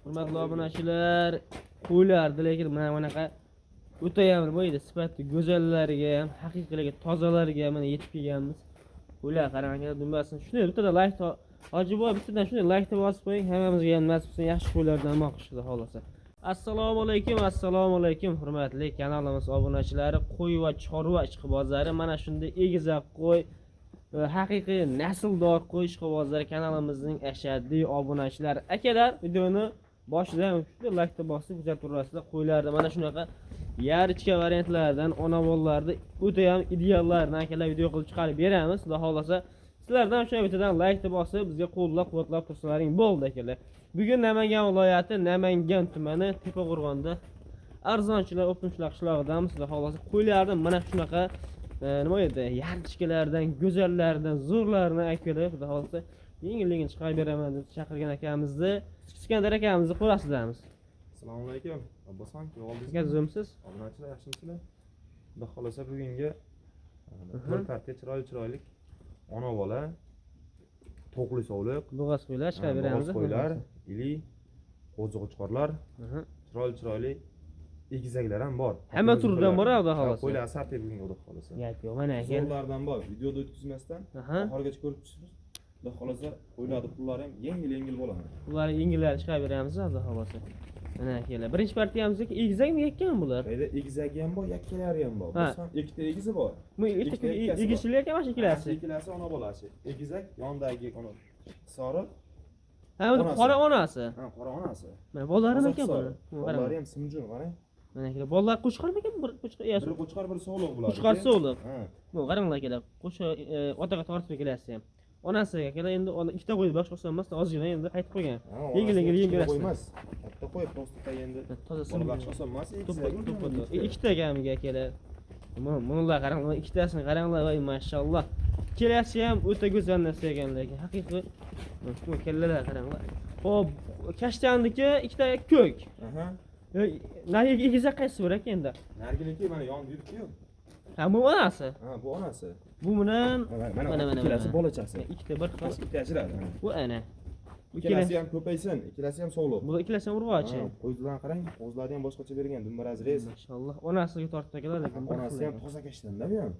Hurmatli obunachilar, qo'ylardi, lekin mana bunaqa o'ta ham bo'ldi, sifatli go'zallariga ham, haqiqiyligi tozalariga mana yetib kelganmiz. Qo'ylar qarang aka, dumbasini shunday bitta like hojiboy bittadan shunday like deb bosib qo'ying, hammamizga ham nasib bo'lsin, yaxshi qo'ylardan olmoq qilishdi xolasa. Assalomu alaykum hurmatli kanalimiz obunachilari, qo'y va chorva ishqibozlari, mana shunday egizak qo'y, haqiqiy nasldor qo'y ishqibozlari kanalimizning ashaddiy obunachilari. Akalar, videoni boshidan shunday like deb bosib kuzatib turasizlar. Qo'ylarda mana shunaqa yarichka variantlardan, ona bolalarda o'ta ham ideallarni akalar video qilib chiqarib beramiz. Xudo xolasa sizlardan o'sha bittadan like deb bosib bizga qo'llab-quvvatlab tursalaring bo'ldi akalar. Bugun Namangan viloyati Namangan tumani Tepaqo'rg'onda arzonchilar o'pinchilar qishlog'idamiz. Xudo xolasa qo'ylardan mana shunaqa nima edi, yarichkalardan, go'zallardan, zo'rlarini akalar xudo xolasa yengil-yengil chiqarib beraman deb chaqirgan akamizni, Iskandar akamizni ko'rasizlarmiz. Assalomu alaykum. Abboson, Sizga zo'msiz? Obunachilar, yaxshimisizlar? Xudo xolasa bugungi bir chiroyli ona bola to'qli sovliq, Bo'g'az qo'ylar chiqarib beramiz. qo'ylar, ili, qo'ziqo'chqorlar, chiroyli egizaklar ham bor. Hamma turdan bor, xudo xolasa. Qo'ylar asartib bugungi xudo xolasa. Gap yo'q, mana aka. Zo'rlardan bor, videoda o'tkazmasdan oxirigacha ko'rib chiqsiz. Xudo xolasa qo'ylarning pullari ham yengil bo'ladi. Ular yengillar chiqarib beramiz, xudo xolasa. Mana akalar, birinchi partiyamizga egizakmi yakkanmi bular? Qayda egizagi ham bor, yakkalari ham bor. Biz ham ikkita egizi bor. Bu ikkita egizchilar ekan, mana ikkalasi. Ikkalasi ona bolasi. Egizak yondagi ona soriq. Ha, bu qora onasi. Ha, qora onasi. Mana bolalarimi ekan bular. Bolalari ham simjun, qarang. Mana akalar, bolalar qo'chqarmi ekan? Bir qo'chqar, Bir qo'chqar, bir sog'liq bular. Qo'chqar sog'liq. Ha. Bu qaranglar akalar, qo'sha otaga tortib kelasiz ham. Onasi akalar endi ikkita qo'ydi, boshqa qilsa emas, ozgina endi qaytib qo'ygan. Yengil yem berasiz. Qo'ymas. Katta qo'y, prosta endi. Tozasini boshqa qilsa emas, ikkita kamiga akalar. Bunlar qaranglar, ikkitasini qaranglar, voy mashalloh. Kelasi ham o'ta go'zal narsa ekan, lekin haqiqiy bu kellalar qaranglar. Xo'p, kashtandiki ikkita ko'k. Aha. Nariga egizak qaysi bor ekan endi? Nariginiki mana yonib yuribdi-yu. Ha, bu onasi. Ha, bu onasi. Bu bilan mana ikkalasi bolachasi. Ikkita bir xil. Ikkita ajradi. Bu ana. Ikkalasi ham ko'paysin, ikkalasi ham sog'liq. Bu ikkalasi ham urg'ochi. Qo'ylardan qarang, o'zlari ham boshqacha bergan, dumbaraz res. Mashalloh. Onasiga tortib akalar, lekin onasi ham toza kashdan-da bu ham.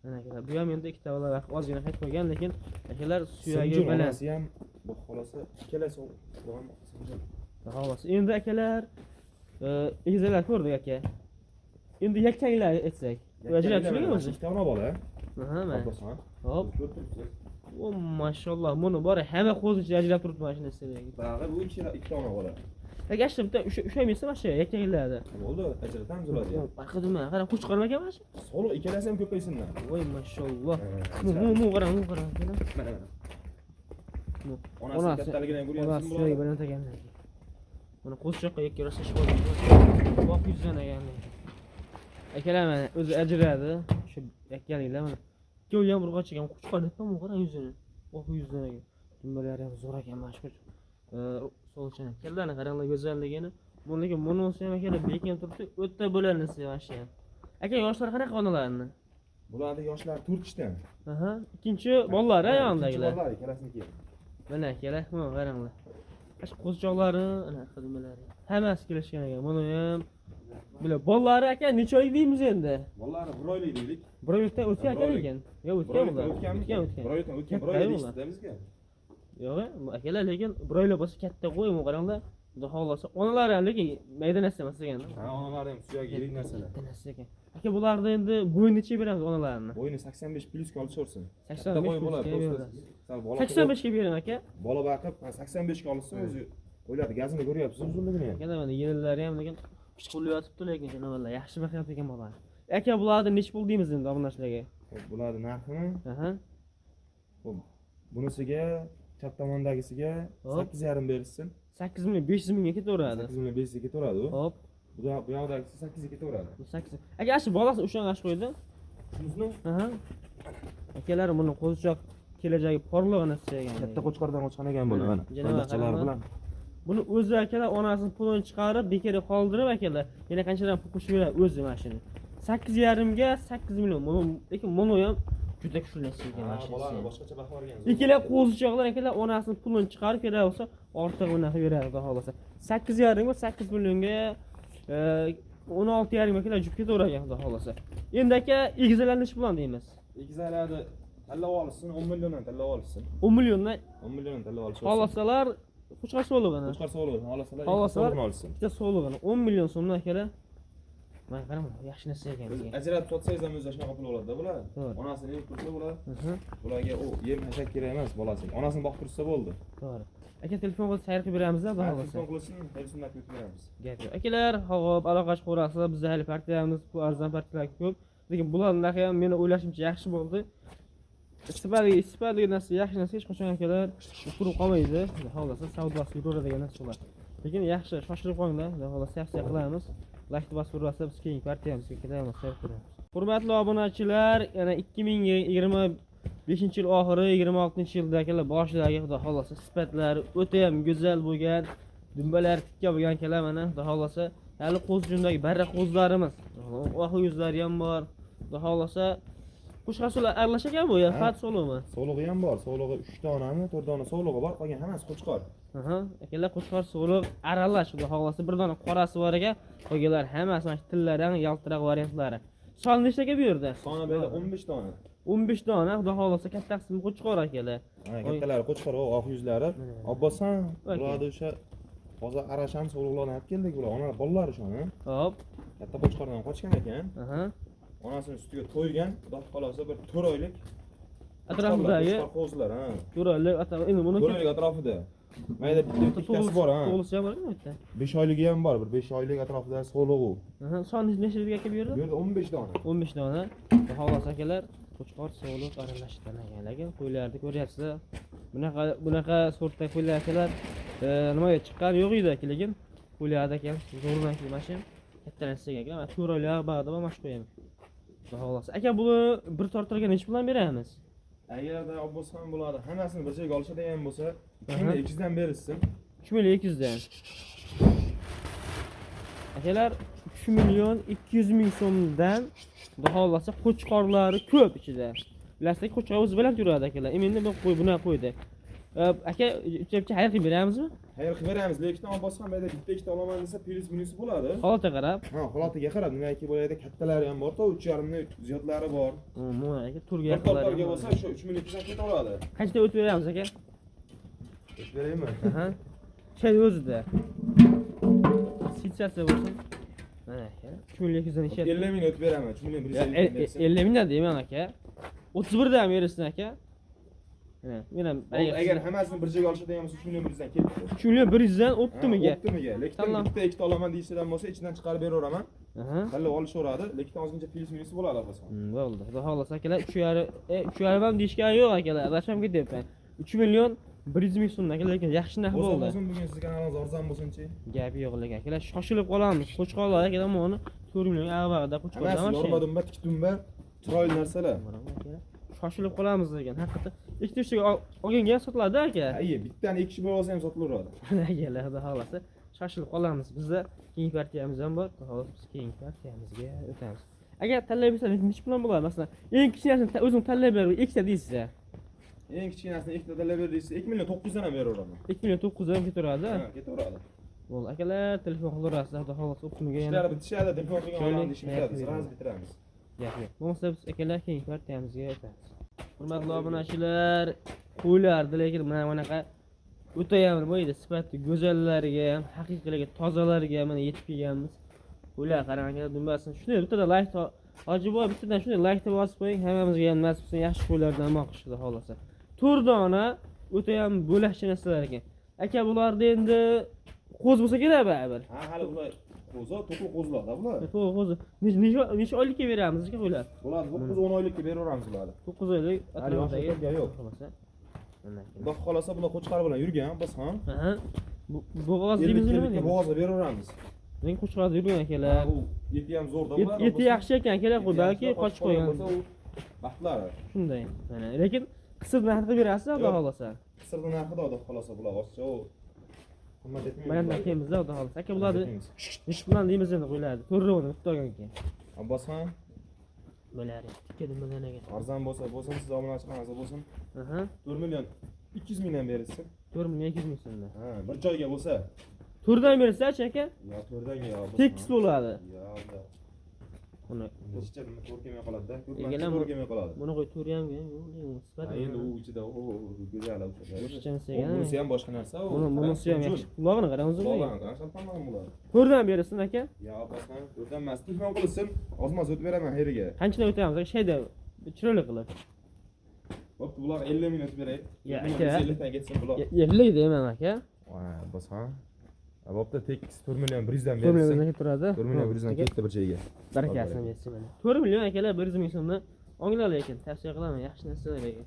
Mana akalar, bu ham endi ikkita bola ozgina qaytib qo'ygan, lekin akalar suyagi bilan. Onasi ham bu xolasa ikkalasi bu ham simjun. Xolos. Endi akalar egizalar ko'rdik aka. Endi yakkanglar aytsak. Ajrab tushmagan o'zi. Ikkita ona bola. Aha, mana. Hop. Ko'ribsiz. O mashalloh, buni bor hamma qo'zicha ajrab turibdi mana shunday sizlarga. Bag'i bu ikkita ona bola. Agashda bitta ushamaysiz mana shu yakkanglarni. Bo'ldi, ajratamiz ularni. Farqidimi? Qarang, qo'chqarma ekan mana shu. Sog'liq ikkalasi ham ko'paysinlar. Voy mashalloh. Mu qarang. Mana. Onasi kattaligini ko'ryapsizmi? Onasi bilan tagan. Mana qo'zichoqqa yakka rosa ishqoldi. Boq yuzdan ekan. Akalar mana o'zi ajradi. Shu yakkaliklar mana. Ikkovi ham urg'och ekan, qo'chqar ekan, qarang yuzini. Boq yuzdan ekan. Dumbalari ham zo'r ekan mana shu. So'lchan akalarni qaranglar go'zalligini. Buniki monosi ham akalar bekin turibdi, o'ta bo'lanisi mana shu ham. Aka yoshlar qanaqa onalarni? Bularning yoshlari 4 ishdan. Aha, ikkinchi bolalari yondagilar. Bolalari ikkalasini. Mana akalar, mana qaranglar. Ash qo'zichoqlari, ana xizmalari. Hammasi kelishgan ekan. Buni ham bular bolalari aka necha oylik deymiz endi? Bolalari 1 oylik deylik. 1 oylikdan o'tgan ekan. Yo, o'tgan bular. O'tgan. 1 oylikdan o'tgan. 1 oylik deyishdi bizga. Yo'q, akalar lekin 1 oylik bo'lsa katta qo'ymi qaranglar. Xudo xolasa, onalari ham lekin mayda narsa emas ekan. Ha, onalari ham suyagi yirik narsalar. Katta narsa ekan. Aka bularni endi bo'yni necha beramiz onalarini? Bo'yni 85 plus olishorsin. 85 bo'ladi. 85 ga bering aka. Bola baqib 85 ga olsa o'zi qo'ylarni gazini ko'ryapsiz uzunligini ham. Aka mana yenilari ham lekin pishqilib yotibdi lekin janovarlar yaxshi baqyapti ekan bola. Aka bularni necha pul deymiz endi obunachilarga? Bularning narxini Aha. Xo'p, bunisiga chap tomondagisiga 8,5 berishsin. 8 million 500 mingga ketaveradi. 8 million 500 ga ketaveradi u. Hop. Bu yoqdagisi 8 ga ketaveradi. Bu 8. Aka shu bolasi o'shanga qo'ydi. Shunisi? Aha. Akalar buni qo'zichoq kelajagi porlig'ini istagan. Katta qo'chqardan qo'chqan ekan buni mana. Janovarlar bilan. Buni o'zi akalar onasini pulini chiqarib, bekorga qoldirib akalar, yana qanchadan pul qo'shib beradi o'zi mashina. 8,5 ga 8 million. Lekin mono ham juda kuchli narsa ekan mashina. Bola boshqacha baho bergan. Ikkala qo'zichoqlar akalar onasini pulini chiqarib beradi bo'lsa, ortiq unaqa beradi xudo xolasa. 8,5 va 8 millionga 16,5 kilo jup ketavergan xudo xolasa. Endi aka egizalanish bilan deymiz. Egizaladi tanlab olishsin, 10 milliondan tanlab olishsin. 10 milliondan 10 milliondan tanlab olishsin. xolasalar qo'chqar so'lig'ini. Qo'chqar so'lig'ini xolasalar. Xolasalar olishsin. bitta so'lig'ini 10 million so'mdan akalar. Mana qarang, yaxshi narsa ekan bizga. Ajratib sotsangiz ham o'zi shunaqa pul oladi-da bular. To'g'ri. Onasini yem tursa bular. Bularga u yem hashak kerak emas bolasini. Onasini boqib tursa bo'ldi. To'g'ri. Aka telefon qilib sayr qilib beramiz, xudo xolasa. Telefon qilsin, telefonni qilib beramiz. Gap yo'q. Akalar, hop, aloqa chiqarasizlar. Bizda hali partiyamiz, bu arzon partiyalar ko'p. Lekin bularning narxi ham meni o'ylashimcha yaxshi bo'ldi. Istifadali narsa, yaxshi narsa hech qachon akalar turib qolmaydi. Xudo xolasa savdosi yuraveradigan narsalar. Lekin yaxshi, shoshilib qolinglar. Xudo xolasa tavsiya qilamiz. Like bosib tursa biz keyingi partiyamizga ketamiz, sayr qilamiz. Hurmatli obunachilar, yana 2025-yil oxiri, 26-yildagilar boshidagi xudo xolasa sifatlari o'ta ham go'zal bo'lgan, dumbalar tikka bo'lgan akalar mana xudo xolasa hali qo'z jundagi barra qo'zlarimiz. Oq yuzlari ham bor. Xudo xolasa qo'shqarsular aralash ekan bu ya, fat so'lig'imi? So'lig'i ham bor. So'lig'i 3 donami, 4 dona so'lig'i bor. Qolgan hammasi qo'chqor. Akalar qo'chqor so'liq aralash xudo xolasa bir dona qorasi bor ekan. Qolganlar hammasi mana tillari ham yaltiroq variantlari. Son nechtaga bu yerda? Soni bu yerda 15 dona. 15 dona xudo xolasa katta qismi qo'chqor akalar. Kattalari qo'chqor, oq yuzlari. Obbosan, bularni o'sha hozir arasham so'liqlarni olib keldik bular. Onalar bolalari shuni. Hop. Katta qo'chqordan qochgan ekan. Onasini ustiga to'ygan, xudo xolasa bir 4 oylik atrofidagi qo'zlar, ha. 4 oylik endi buni 4 oylik atrofida. Mayda bittasi bor, ha. To'g'risi ham bormi bu yerda? 5 oyligi ham bor, bir 5 oylik atrofida so'lig'i. Soni nechtaga aka bu yerda? Bu yerda 15 dona. 15 dona. Xolos akalar, qo'chqor so'liq aralashgan ekan. Qo'ylarni ko'ryapsizlar. Bunaqa sortda qo'ylar akalar nimaga chiqqan yo'q edi, lekin qo'ylarda ekan zo'rdan kelmashin. Katta narsaga ekan. 4 oylik bag'da va mashq qo'yamiz. Xolos. Aka buni bir tortilga necha puldan beramiz? Agarda olsa ham bo'ladi. Hammasini bir joyga olishadigan bo'lsa, 200 dan berishsin. 3,2 dan. Akalar 3,200,000 so'mdan xohlasa qo'chqorlari ko'p ichida. Bilasizlar, qo'chqor o'zi bilan yuradi akalar. Endi bu qo'y buni qo'ydi. Aka, uchabcha xayr qilib beramizmi? Xayr qilib beramiz. Lekin olsa ham mayda bitta ikkita olaman desa, plyus minusi bo'ladi. Holatiga qarab. Ha, holatiga qarab. Nimaki bo'laydi, kattalari ham bor, 3,5 ming ziyodlari bor. Aka, turga yaqinlari bo'lsa, shu 3,200 dan ketaveradi. Qancha o'tib beramiz aka? O'tib beraymi? Shay o'zida. Sitsasiya bo'lsin. Mana aka, 3,200 dan ishlayapti. 50 ming o'tib beraman, 50 mingdan deyman aka. 31 dan berishsin aka. Mana agar hammasini bir joyga olishadigan bo'lsa 3,1 dan ketdi. 3,1 dan o'tdimiga? O'tdimiga. Lekin bitta ikkita olaman deyishdan bo'lsa, ichidan chiqarib beraveraman. Tanlab olishaveradi, lekin ozgincha plyus minusi bo'ladi bo'lsa. Bo'ldi. Xudo xolasa akalar 3,5 ham deyishgan yo'q akalar. Adasham ketyapman. 3,100,000 so'mdan akalar, lekin yaxshi narx bo'ldi. Bo'lsin bugun siz kanalingiz arzon bo'lsin-chi? Gap yo'q lekin akalar, shoshilib qolamiz. Qo'chqorlar akalar mana 4 million ag'bag'ida qo'chqorlar mana. Hammasi yorma-dumba, tik-dumba, chiroyli narsalar. Shoshilib qolamiz degan. Haqiqatan ikkita uchtaga olganga sotiladi aka. Ayy, bittani 2 kishi bo'lib olsa ham sotilaveradi. Akalar, xudo xolasa shoshilib qolamiz. Bizda keyingi partiyamiz ham bor. Xolos biz keyingi partiyamizga o'tamiz. Agar tanlab bersangiz necha puldan bo'ladi? Masalan, eng kichkinasini o'zing tanlab ber, ikkita deysiz. Eng kichkinasini ikkita tanlab ber deysiz, 2,900 dan ham beraveraman. 2,900 dan ketaveradi. Ha, ketaveradi. Bo'ldi, akalar, telefon qilaverasizlar, xudo xolasa o'pimiga yana. Ishlar bitishadi, telefon qilgan odamni ishi bitadi, siz bitiramiz. Gap yo'q. Bo'lmasa biz akalar keyingi partiyamizga o'tamiz. Hurmatli obunachilar, qo'ylardi, lekin mana bunaqa o'ta ham bo'ldi, sifatli go'zallariga ham, haqiqiylarga, tozalariga mana yetib kelganmiz. Qo'ylar qarang akalar, dumbasin. Shunday bittada like hojiboy bittadan shunday like deb bosib qo'ying, hammamizga ham nasib bo'lsin, yaxshi qo'ylardan amoq qilishdi xolasa. 4 dona o'ta ham bo'lakcha narsalar ekan. Aka bularda endi qo'z bo'lsa kerak baribir. Ha, hali ular qo'zi, to'qli qo'zlarda bular. To'qli qo'zi. Necha oylikka beramiz aka qo'ylar? Bo'ladi, 9-10 oylikka beraveramiz ularni. 9 oylik atrofidagi yo'q. Xudo xolasa bular qo'chqar bilan yurgan, biz ham. Bo'g'oz deymizmi? Bo'g'ozga beraveramiz. Men qo'chqarda yurgan akalar. U eti ham zo'rda bular. Eti yaxshi ekan akalar, balki qochib qo'ygan bo'lsa u baxtlari. Shunday. Mana, lekin qisir narxida berasiz, xudo xolasa. Qisirni narxida xudo xolasa bular ochcha u qimmat etmaydi. Mana aytamiz-da, xudo xolasa. Aka bularni necha puldan deymiz endi qo'ylarni. 4 rovni bitta olganga. Abbos ham bo'ladi. Tikkadim bilan ekan. Arzon bo'lsa, siz obunachilarga bo'lsin. 4,200,000 dan berishsin. 4,200,000 so'mdan. Ha, bir joyga bo'lsa. To'rdan bersa-chi aka? Yo, to'rdanga yo. Tekis bo'ladi. Yo, Buni ishcha nima to'rt kelmay qoladi-da. Egalar, To'rt kelmay qoladi. buni qo'y to'ri ham sifat. Endi u ichida go'zal o'tadi. O'shchansiga. Bunisi ham boshqa narsa. Bunisi ham yaxshi. Qulog'ini qarang o'zi. Qulog'ini qarang, tamom bo'ladi. To'rdan bersin aka. Yo, bosan, to'rdan emas, telefon qilsin. Ozmoz o'tib beraman heriga. Qanchadan o'tamiz aka? Shayda chiroyli qilib. Bo'pti, bular 50 minut beray. Ya, aka. 50 dan ketsin bular. Yerlik deyman aka. Voy, bosan. Bo'pti, tekis 4 million 100 dan 4 bersin. million turadi. 4 million 100 dan ketdi bir joyga. Barakasini bersin mana. 4 million akalar 100 ming so'mni onglar lekin tavsiya qilaman, yaxshi narsalar ekan.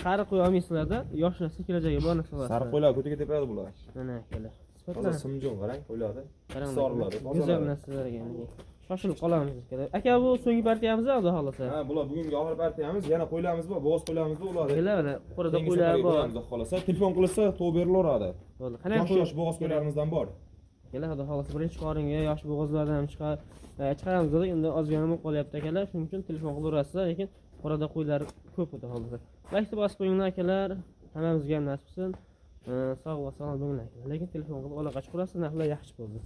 Qari qo'ya olmaysizlarda, yosh narsa kelajagiga bor narsalar. Sariq qo'ylar ko'taga tepadi bular. Mana akalar. Hozir simjon qarang qo'ylarni. Qarang, Soriladi. go'zal narsalar ekan. Shoshilib qolamiz akalar. Aka bu so'nggi partiyamiz xudo xolasa. Ha, bular bugungi oxirgi partiyamiz. Yana qo'ylarimiz bor, bo'g'iz qo'ylarimiz bor ular. Akalar mana qo'rida qo'ylar bor. Xudo xolasa, telefon qilsa to'g'ri berilaveradi. Bo'ldi. Qanday Yosh bo'g'iz qo'ylarimizdan bor. Akalar xudo xolasa birinchi qoringa yosh bo'g'izlardan ham chiqaramiz dedik. Endi ozgina bo'lib qolyapti akalar. Shuning uchun telefon qilaverasizlar, lekin qo'rida qo'ylar ko'p xudo xolasa. Like bosib qo'yinglar akalar. Hammamizga ham nasib bo'lsin. Sog' va salomat bo'linglar. Lekin telefon qilib aloqa chiqarasiz, narxlar yaxshi bo'ldi.